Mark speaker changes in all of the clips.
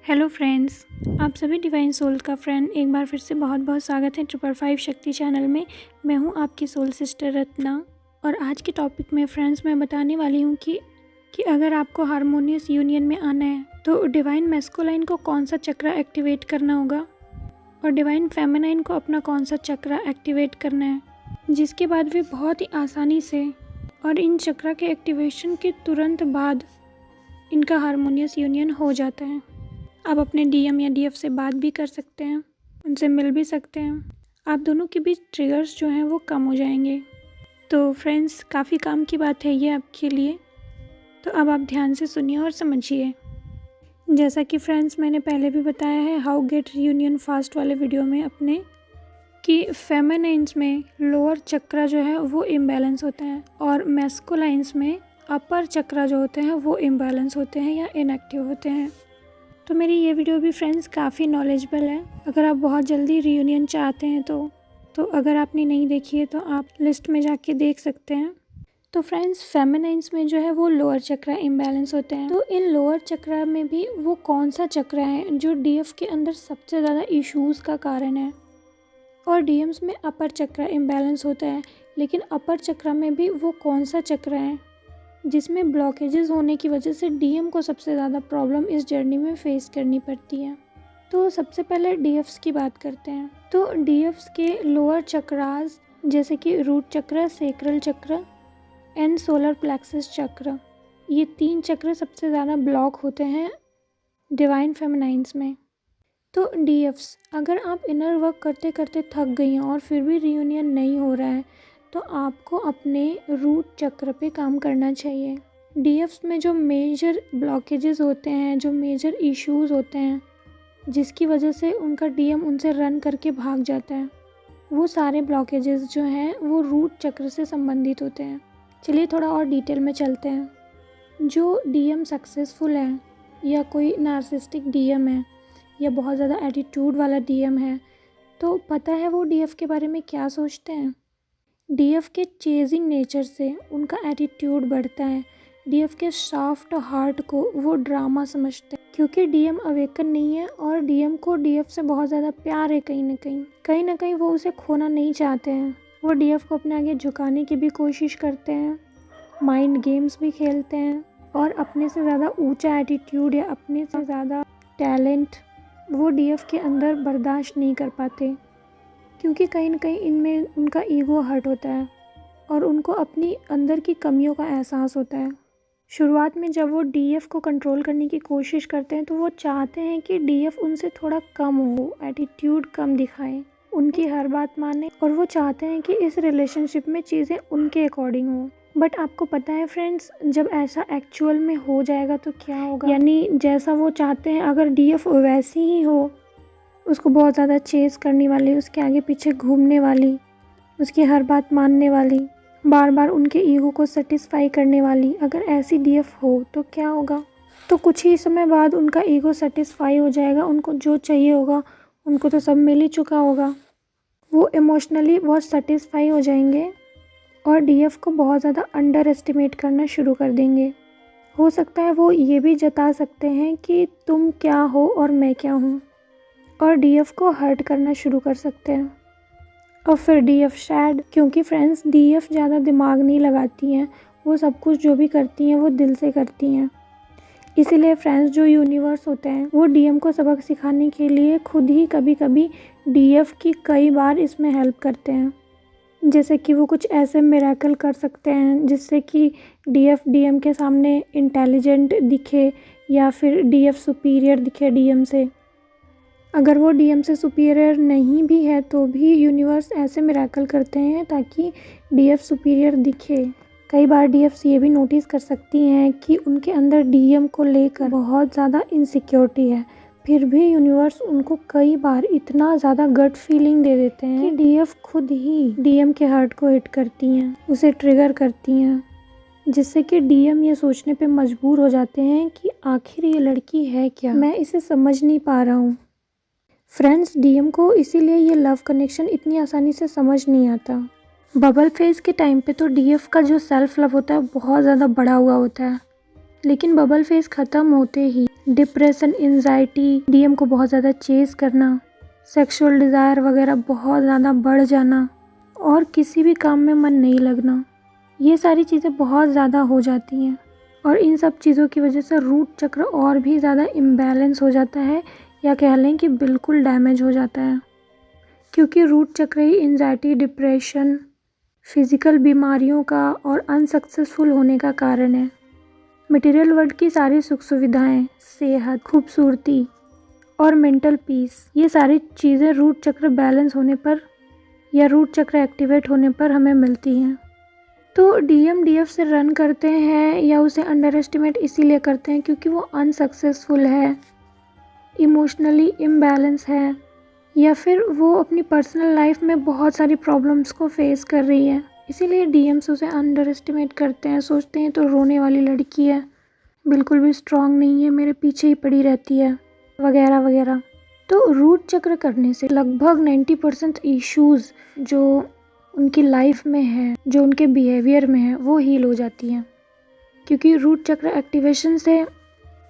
Speaker 1: Hello friends, आप सभी divine soul का फ्रेंड एक बार फिर से बहुत बहुत स्वागत है 555 शक्ति चैनल में। मैं हूं आपकी सोल सिस्टर रत्ना और आज के टॉपिक में फ्रेंड्स मैं बताने वाली हूं कि अगर आपको हारमोनियस यूनियन में आना है तो डिवाइन मैस्कुलाइन को कौन सा चक्र एक्टिवेट करना होगा और डिवाइन फेमिनाइन को अपना कौन सा चक्र एक्टिवेट करना है, जिसके बाद वे बहुत ही आसानी से और इन चक्र के एक्टिवेशन के तुरंत बाद इनका हारमोनियस यूनियन हो जाता है। आप अपने डीएम या डीएफ से बात भी कर सकते हैं, उनसे मिल भी सकते हैं। आप दोनों के बीच ट्रिगर्स जो हैं वो कम हो जाएंगे। तो फ्रेंड्स, काफ़ी काम की बात है ये आपके लिए, तो अब आप ध्यान से सुनिए और समझिए। जैसा कि फ्रेंड्स मैंने पहले भी बताया है हाउ गेट यूनियन फास्ट वाले वीडियो में अपने कि फेमिनाइन्स में लोअर चक्रा जो है वो इम्बैलेंस होता है और मैस्कुलाइन्स में अपर चक्रा जो होते हैं वो इम्बैलेंस होते हैं या इनएक्टिव होते हैं। तो मेरी ये वीडियो भी फ्रेंड्स काफ़ी नॉलेजेबल है। अगर आप बहुत जल्दी रीयूनियन चाहते हैं तो अगर आपने नहीं देखी है तो आप लिस्ट में जाके देख सकते हैं। तो फ्रेंड्स, फेमिनाइन्स में जो है वो लोअर चक्रा इम्बैलेंस होते हैं। तो इन लोअर चक्रा में भी वो कौन सा चक्र है जो डीएफ के अंदर सबसे ज़्यादा इश्यूज़ का कारण है, और डीएम्स में अपर चक्रा इम्बैलेंस होता है। लेकिन अपर चक्रा में भी वो कौन सा चक्र है जिसमें ब्लॉकेजेस होने की वजह से डीएम को सबसे ज़्यादा प्रॉब्लम इस जर्नी में फेस करनी पड़ती है। तो सबसे पहले डीएफ्स की बात करते हैं। तो डीएफ्स के लोअर चक्रास जैसे कि रूट चक्र, सेक्रल चक्र एंड सोलर प्लेक्सस चक्र, ये 3 चक्र सबसे ज़्यादा ब्लॉक होते हैं डिवाइन फेमिनाइन्स में। तो डीएफ्स, अगर आप इनर वर्क करते करते थक गई हैं और फिर भी रियूनियन नहीं हो रहा है तो आपको अपने रूट चक्र पे काम करना चाहिए। डीएफ्स में जो मेजर ब्लॉकेजेस होते हैं, जो मेजर इश्यूज़ होते हैं जिसकी वजह से उनका डीएम उनसे रन करके भाग जाता है, वो सारे ब्लॉकेजेस जो हैं वो रूट चक्र से संबंधित होते हैं। चलिए थोड़ा और डिटेल में चलते हैं। जो डीएम सक्सेसफुल है या कोई नार्सिस्टिक डीएम है या बहुत ज़्यादा एटीट्यूड वाला डीएम है, तो पता है वो डीएफ के बारे में क्या सोचते हैं। डीएफ के चेजिंग नेचर से उनका एटीट्यूड बढ़ता है। डीएफ के सॉफ्ट हार्ट को वो ड्रामा समझते हैं, क्योंकि डीएम अवेकन नहीं है और डीएम को डीएफ से बहुत ज़्यादा प्यार है। कहीं ना कहीं वो उसे खोना नहीं चाहते हैं। वो डीएफ को अपने आगे झुकाने की भी कोशिश करते हैं, माइंड गेम्स भी खेलते हैं और अपने से ज़्यादा ऊंचा एटीट्यूड या अपने से ज़्यादा टैलेंट वो डीएफ के अंदर बर्दाश्त नहीं कर पाते, क्योंकि कहीं ना कहीं इनमें उनका ईगो हर्ट होता है और उनको अपनी अंदर की कमियों का एहसास होता है। शुरुआत में जब वो डीएफ को कंट्रोल करने की कोशिश करते हैं तो वो चाहते हैं कि डीएफ उनसे थोड़ा कम हो, एटीट्यूड कम दिखाए, उनकी हर बात माने, और वो चाहते हैं कि इस रिलेशनशिप में चीज़ें उनके अकॉर्डिंग हो। बट आपको पता है फ्रेंड्स, जब ऐसा एक्चुअल में हो जाएगा तो क्या होगा, यानी जैसा वो चाहते हैं अगर डीएफ वैसी ही हो, उसको बहुत ज़्यादा चेस करने वाली, उसके आगे पीछे घूमने वाली, उसकी हर बात मानने वाली, बार बार उनके ईगो को सेटिस्फाई करने वाली, अगर ऐसी डीएफ हो तो क्या होगा। तो कुछ ही समय बाद उनका ईगो सेटिस्फाई हो जाएगा, उनको जो चाहिए होगा उनको तो सब मिल ही चुका होगा। वो इमोशनली बहुत सेटिस्फाई हो जाएंगे और डीएफ को बहुत ज़्यादा अंडर एस्टिमेट करना शुरू कर देंगे। हो सकता है वो ये भी जता सकते हैं कि तुम क्या हो और मैं क्या हूँ, और डीएफ को हर्ट करना शुरू कर सकते हैं। और फिर डीएफ सैड, क्योंकि फ्रेंड्स डीएफ ज़्यादा दिमाग नहीं लगाती हैं, वो सब कुछ जो भी करती हैं वो दिल से करती हैं। इसीलिए फ्रेंड्स, जो यूनिवर्स होते हैं वो डीएम को सबक सिखाने के लिए खुद ही कभी कभी डीएफ की कई बार इसमें हेल्प करते हैं। जैसे कि वो कुछ ऐसे मिरेकल कर सकते हैं जिससे कि डीएफ डीएम के सामने इंटेलिजेंट दिखे या फिर डीएफ सुपीरियर दिखे डीएम से। अगर वो डीएम से सुपीरियर नहीं भी है तो भी यूनिवर्स ऐसे मिरेकल करते हैं ताकि डीएफ सुपीरियर दिखे। कई बार डीएफ्स ये भी नोटिस कर सकती हैं कि उनके अंदर डीएम को लेकर बहुत ज़्यादा इनसिक्योरिटी है, फिर भी यूनिवर्स उनको कई बार इतना ज़्यादा गट फीलिंग दे देते हैं कि डीएफ खुद ही डीएम के हार्ट को हिट करती हैं, उसे ट्रिगर करती हैं, जिससे कि डीएम ये सोचने पे मजबूर हो जाते हैं कि आखिर ये लड़की है क्या, मैं इसे समझ नहीं पा रहा हूँ। फ्रेंड्स, डीएम को इसीलिए ये लव कनेक्शन इतनी आसानी से समझ नहीं आता। बबल फेज के टाइम पे तो डीएफ का जो सेल्फ लव होता है बहुत ज़्यादा बढ़ा हुआ होता है, लेकिन बबल फेज ख़त्म होते ही डिप्रेशन, एंजाइटी, डीएम को बहुत ज़्यादा चेज़ करना, सेक्सुअल डिज़ायर वगैरह बहुत ज़्यादा बढ़ जाना और किसी भी काम में मन नहीं लगना, ये सारी चीज़ें बहुत ज़्यादा हो जाती हैं। और इन सब चीज़ों की वजह से रूट चक्र और भी ज़्यादा इम्बैलेंस हो जाता है, या कह लें कि बिल्कुल डैमेज हो जाता है, क्योंकि रूट चक्र ही एंजाइटी, डिप्रेशन, फिज़िकल बीमारियों का और अनसक्सेसफुल होने का कारण है। मटेरियल वर्ल्ड की सारी सुख सुविधाएं, सेहत, खूबसूरती और मेंटल पीस, ये सारी चीज़ें रूट चक्र बैलेंस होने पर या रूट चक्र एक्टिवेट होने पर हमें मिलती हैं। तो डीएम डीएफ से रन करते हैं या उसे अंडर एस्टिमेट इसीलिए करते हैं क्योंकि वो अनसक्सेसफुल है, इमोशनली इम्बैलेंस है, या फिर वो अपनी पर्सनल लाइफ में बहुत सारी प्रॉब्लम्स को फेस कर रही है, इसीलिए डीएम्स उसे अंडर एस्टिमेट करते हैं। सोचते हैं तो रोने वाली लड़की है, बिल्कुल भी स्ट्रांग नहीं है, मेरे पीछे ही पड़ी रहती है, वगैरह वगैरह। तो रूट चक्र करने से लगभग 90% इश्यूज़ जो उनकी लाइफ में है, जो उनके बिहेवियर में है, वो हील हो जाती हैं, क्योंकि रूट चक्र एक्टिवेशन से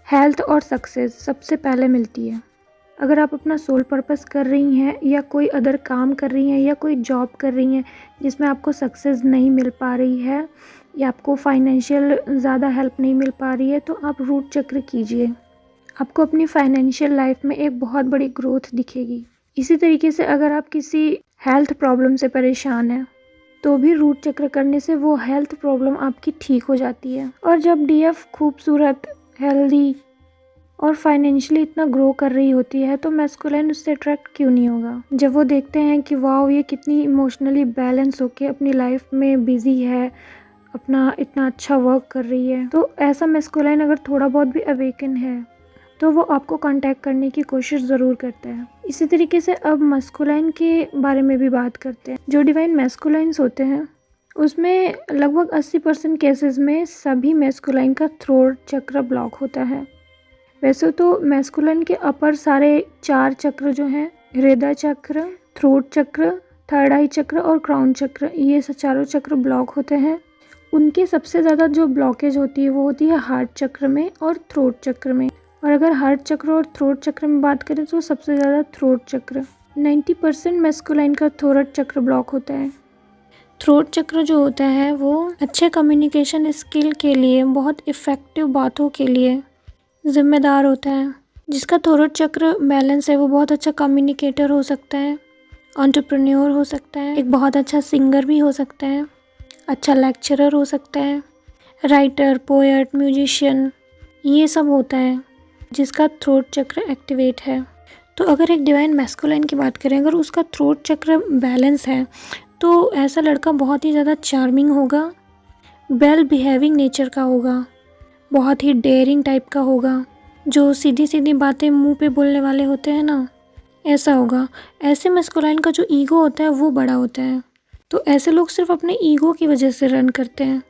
Speaker 1: हेल्थ और सक्सेस सबसे पहले मिलती है। अगर आप अपना सोल पर्पस कर रही हैं या कोई अदर काम कर रही हैं या कोई जॉब कर रही हैं जिसमें आपको सक्सेस नहीं मिल पा रही है या आपको फाइनेंशियल ज़्यादा हेल्प नहीं मिल पा रही है, तो आप रूट चक्र कीजिए, आपको अपनी फाइनेंशियल लाइफ में एक बहुत बड़ी ग्रोथ दिखेगी। इसी तरीके से अगर आप किसी हेल्थ प्रॉब्लम से परेशान हैं तो भी रूट चक्र करने से वो हेल्थ प्रॉब्लम आपकी ठीक हो जाती है। और जब डीएफ खूबसूरत, हेल्दी और फाइनेंशियली इतना ग्रो कर रही होती है तो मैस्कुलाइन उससे अट्रैक्ट क्यों नहीं होगा। जब वो देखते हैं कि वाओ ये कितनी इमोशनली बैलेंस होके अपनी लाइफ में बिजी है, अपना इतना अच्छा वर्क कर रही है, तो ऐसा मैस्कुलाइन अगर थोड़ा बहुत भी अवेकन है तो वो आपको कांटेक्ट करने की कोशिश ज़रूर करता है। इसी तरीके से अब मैस्कुलाइन के बारे में भी बात करते हैं। जो डिवाइन मैस्कुलाइन्स होते हैं उसमें लगभग 80% केसेस में सभी मैस्कुलाइन का थ्रोट चक्र ब्लॉक होता है। वैसे तो मैस्कुलाइन के अपर सारे 4 चक्र जो हैं, हृदय चक्र, थ्रोट चक्र, थर्ड आई चक्र और क्राउन चक्र, ये चारों चक्र ब्लॉक होते हैं। उनके सबसे ज़्यादा जो ब्लॉकेज होती है वो होती है हार्ट चक्र में और थ्रोट चक्र में। और अगर हार्ट चक्र और थ्रोट चक्र में बात करें तो सबसे ज़्यादा थ्रोट चक्र, 90% मैस्कुलाइन का थ्रोट चक्र ब्लॉक होता है। थ्रोट चक्र जो होता है वो अच्छे कम्युनिकेशन स्किल के लिए, बहुत इफ़ेक्टिव बातों के लिए ज़िम्मेदार होता है। जिसका थ्रोट चक्र बैलेंस है वो बहुत अच्छा कम्युनिकेटर हो सकता है, एंटरप्रेन्योर हो सकता है, एक बहुत अच्छा सिंगर भी हो सकता है, अच्छा लेक्चरर हो सकता है, राइटर, पोएट, म्यूजिशियन, ये सब होता है जिसका थ्रोट चक्र एक्टिवेट है। तो अगर एक डिवाइन मैस्कुलाइन की बात करें, अगर उसका थ्रोट चक्र बैलेंस है तो ऐसा लड़का बहुत ही ज़्यादा चार्मिंग होगा, वेल बिहेविंग नेचर का होगा, बहुत ही डेयरिंग टाइप का होगा, जो सीधी सीधी बातें मुंह पे बोलने वाले होते हैं ना, ऐसा होगा। ऐसे मैस्कुलाइन का जो ईगो होता है वो बड़ा होता है, तो ऐसे लोग सिर्फ अपने ईगो की वजह से रन करते हैं।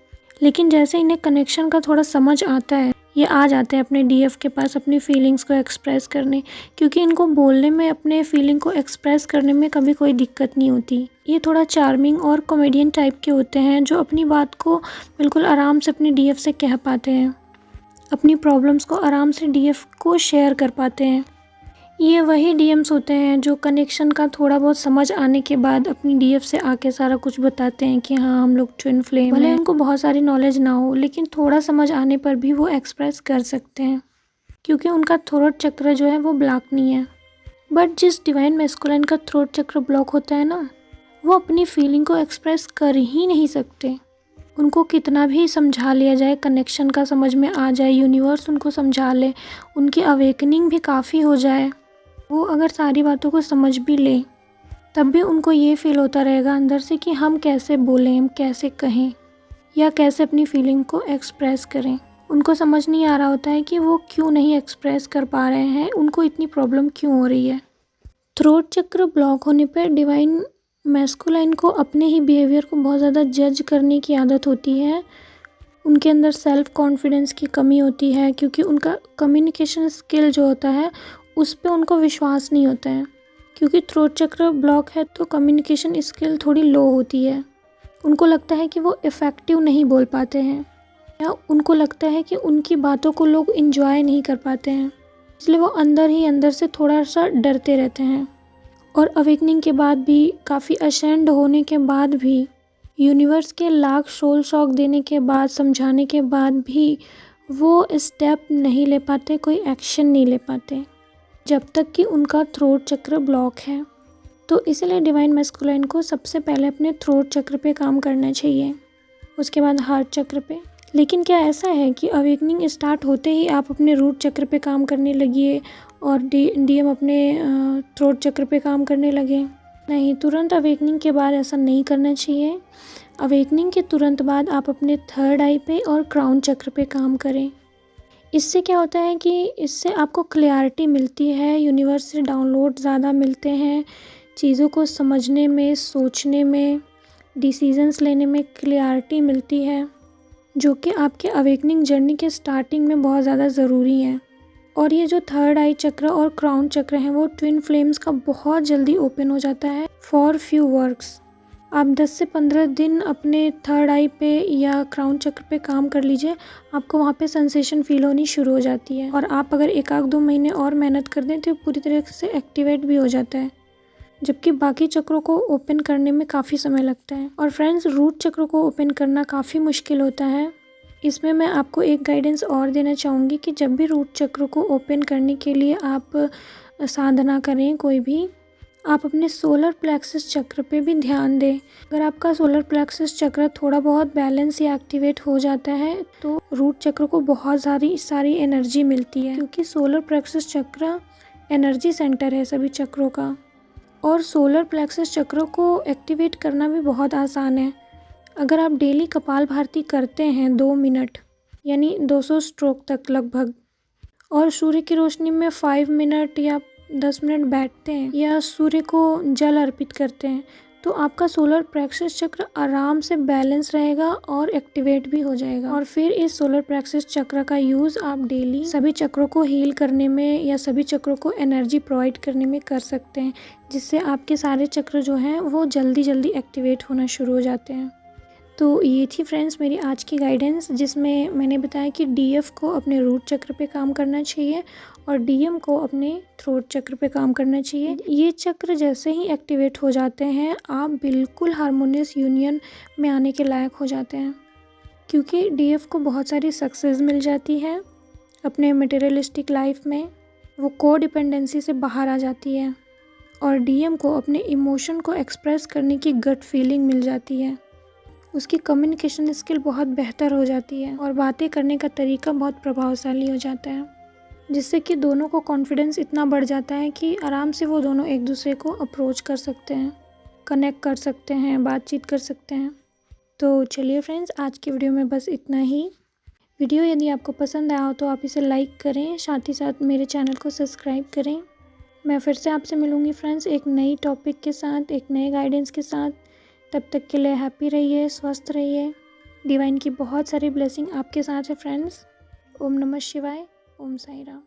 Speaker 1: लेकिन जैसे इन्हें कनेक्शन का थोड़ा समझ आता है, ये आ जाते हैं अपने डीएफ के पास अपनी फीलिंग्स को एक्सप्रेस करने, क्योंकि इनको बोलने में, अपने फीलिंग को एक्सप्रेस करने में कभी कोई दिक्कत नहीं होती। ये थोड़ा चार्मिंग और कॉमेडियन टाइप के होते हैं जो अपनी बात को बिल्कुल आराम से अपने डीएफ से कह पाते हैं, अपनी प्रॉब्लम्स को आराम से डीएफ को शेयर कर पाते हैं। ये वही डीएम्स होते हैं जो कनेक्शन का थोड़ा बहुत समझ आने के बाद अपनी डीएफ से आके सारा कुछ बताते हैं कि हाँ हम लोग ट्विन फ्लेम हैं। भले उनको बहुत सारी नॉलेज ना हो लेकिन थोड़ा समझ आने पर भी वो एक्सप्रेस कर सकते हैं, क्योंकि उनका थ्रोट चक्र जो है वो ब्लॉक नहीं है। बट जिस डिवाइन मैस्कुलाइन का थ्रोट चक्र ब्लॉक होता है ना, वो अपनी फीलिंग को एक्सप्रेस कर ही नहीं सकते। उनको कितना भी समझा लिया जाए, कनेक्शन का समझ में आ जाए, यूनिवर्स उनको समझा ले, उनकी अवेकनिंग भी काफ़ी हो जाए, वो अगर सारी बातों को समझ भी ले तब भी उनको ये फील होता रहेगा अंदर से कि हम कैसे बोलें, हम कैसे कहें या कैसे अपनी फीलिंग को एक्सप्रेस करें। उनको समझ नहीं आ रहा होता है कि वो क्यों नहीं एक्सप्रेस कर पा रहे हैं, उनको इतनी प्रॉब्लम क्यों हो रही है। थ्रोट चक्र ब्लॉक होने पर डिवाइन मैस्कुलाइन को अपने ही बिहेवियर को बहुत ज़्यादा जज करने की आदत होती है। उनके अंदर सेल्फ कॉन्फिडेंस की कमी होती है, क्योंकि उनका कम्युनिकेशन स्किल जो होता है उस पे उनको विश्वास नहीं होता है। क्योंकि थ्रोट चक्र ब्लॉक है तो कम्युनिकेशन स्किल थोड़ी लो होती है, उनको लगता है कि वो इफ़ेक्टिव नहीं बोल पाते हैं। या उनको लगता है कि उनकी बातों को लोग इन्जॉय नहीं कर पाते हैं, इसलिए वो अंदर ही अंदर से थोड़ा सा डरते रहते हैं। और अवेकनिंग के बाद भी, काफ़ी अशेंड होने के बाद भी, यूनिवर्स के लाख सोल शॉक देने के बाद, समझाने के बाद भी वो स्टेप नहीं ले पाते, कोई एक्शन नहीं ले पाते जब तक कि उनका थ्रोट चक्र ब्लॉक है। तो इसलिए डिवाइन मैस्कुलाइन को सबसे पहले अपने थ्रोट चक्र पे काम करना चाहिए, उसके बाद हार्ट चक्र पे। लेकिन क्या ऐसा है कि अवेकनिंग स्टार्ट होते ही आप अपने रूट चक्र पे काम करने लगिए और डीएम अपने थ्रोट चक्र पे काम करने लगे? नहीं, तुरंत अवेकनिंग के बाद ऐसा नहीं करना चाहिए। अवेकनिंग के तुरंत बाद आप अपने थर्ड आई पे और क्राउन चक्र पे काम करें। इससे क्या होता है कि इससे आपको क्लैरिटी मिलती है, यूनिवर्स से डाउनलोड ज़्यादा मिलते हैं, चीज़ों को समझने में, सोचने में, डिसीजंस लेने में क्लैरिटी मिलती है, जो कि आपके अवेकनिंग जर्नी के स्टार्टिंग में बहुत ज़्यादा ज़रूरी है। और ये जो थर्ड आई चक्र और क्राउन चक्र हैं वो ट्विन फ्लेम्स का बहुत जल्दी ओपन हो जाता है फॉर फ्यू वर्क्स। आप 10 से 15 दिन अपने थर्ड आई पे या क्राउन चक्र पे काम कर लीजिए, आपको वहाँ पे सेंसेशन फील होनी शुरू हो जाती है। और आप अगर 1-2 महीने और मेहनत कर दें तो पूरी तरह से एक्टिवेट भी हो जाता है, जबकि बाकी चक्रों को ओपन करने में काफ़ी समय लगता है। और फ्रेंड्स, रूट चक्र को ओपन करना काफ़ी मुश्किल होता है। इसमें मैं आपको एक गाइडेंस और देना चाहूँगी कि जब भी रूट चक्र को ओपन करने के लिए आप साधना करें कोई भी, आप अपने सोलर प्लेक्सस चक्र पे भी ध्यान दें। अगर आपका सोलर प्लेक्सस चक्र थोड़ा बहुत बैलेंस या एक्टिवेट हो जाता है तो रूट चक्र को बहुत सारी एनर्जी मिलती है, क्योंकि सोलर प्लेक्सस चक्र एनर्जी सेंटर है सभी चक्रों का। और सोलर प्लेक्सस चक्र को एक्टिवेट करना भी बहुत आसान है। अगर आप डेली कपालभाति करते हैं 2 मिनट, यानी 200 स्ट्रोक तक लगभग, और सूर्य की रोशनी में 5 मिनट या 10 मिनट बैठते हैं या सूर्य को जल अर्पित करते हैं, तो आपका सोलर प्लेक्सस चक्र आराम से बैलेंस रहेगा और एक्टिवेट भी हो जाएगा। और फिर इस सोलर प्लेक्सस चक्र का यूज़ आप डेली सभी चक्रों को हील करने में या सभी चक्रों को एनर्जी प्रोवाइड करने में कर सकते हैं, जिससे आपके सारे चक्र जो हैं वो जल्दी एक्टिवेट होना शुरू हो जाते हैं। तो ये थी फ्रेंड्स मेरी आज की गाइडेंस, जिसमें मैंने बताया कि डीएफ को अपने रूट चक्र पे काम करना चाहिए और डीएम को अपने थ्रोट चक्र पे काम करना चाहिए। ये चक्र जैसे ही एक्टिवेट हो जाते हैं आप बिल्कुल हार्मोनियस यूनियन में आने के लायक हो जाते हैं, क्योंकि डीएफ को बहुत सारी सक्सेस मिल जाती है अपने मटेरियलिस्टिक लाइफ में, वो को डिपेंडेंसी से बाहर आ जाती है, और डीएम को अपने इमोशन को एक्सप्रेस करने की गट फीलिंग मिल जाती है, उसकी कम्युनिकेशन स्किल बहुत बेहतर हो जाती है और बातें करने का तरीका बहुत प्रभावशाली हो जाता है, जिससे कि दोनों को कॉन्फिडेंस इतना बढ़ जाता है कि आराम से वो दोनों एक दूसरे को अप्रोच कर सकते हैं, कनेक्ट कर सकते हैं, बातचीत कर सकते हैं। तो चलिए फ्रेंड्स, आज की वीडियो में बस इतना ही। वीडियो यदि आपको पसंद आया हो तो आप इसे लाइक करें, साथ ही साथ मेरे चैनल को सब्सक्राइब करें। मैं फिर से आपसे मिलूँगी फ्रेंड्स एक नई टॉपिक के साथ, एक नए गाइडेंस के साथ। तब तक के लिए हैप्पी रहिए, स्वस्थ रहिए। डिवाइन की बहुत सारी ब्लेसिंग आपके साथ है फ्रेंड्स। ओम नमः शिवाय, ओम साई राम।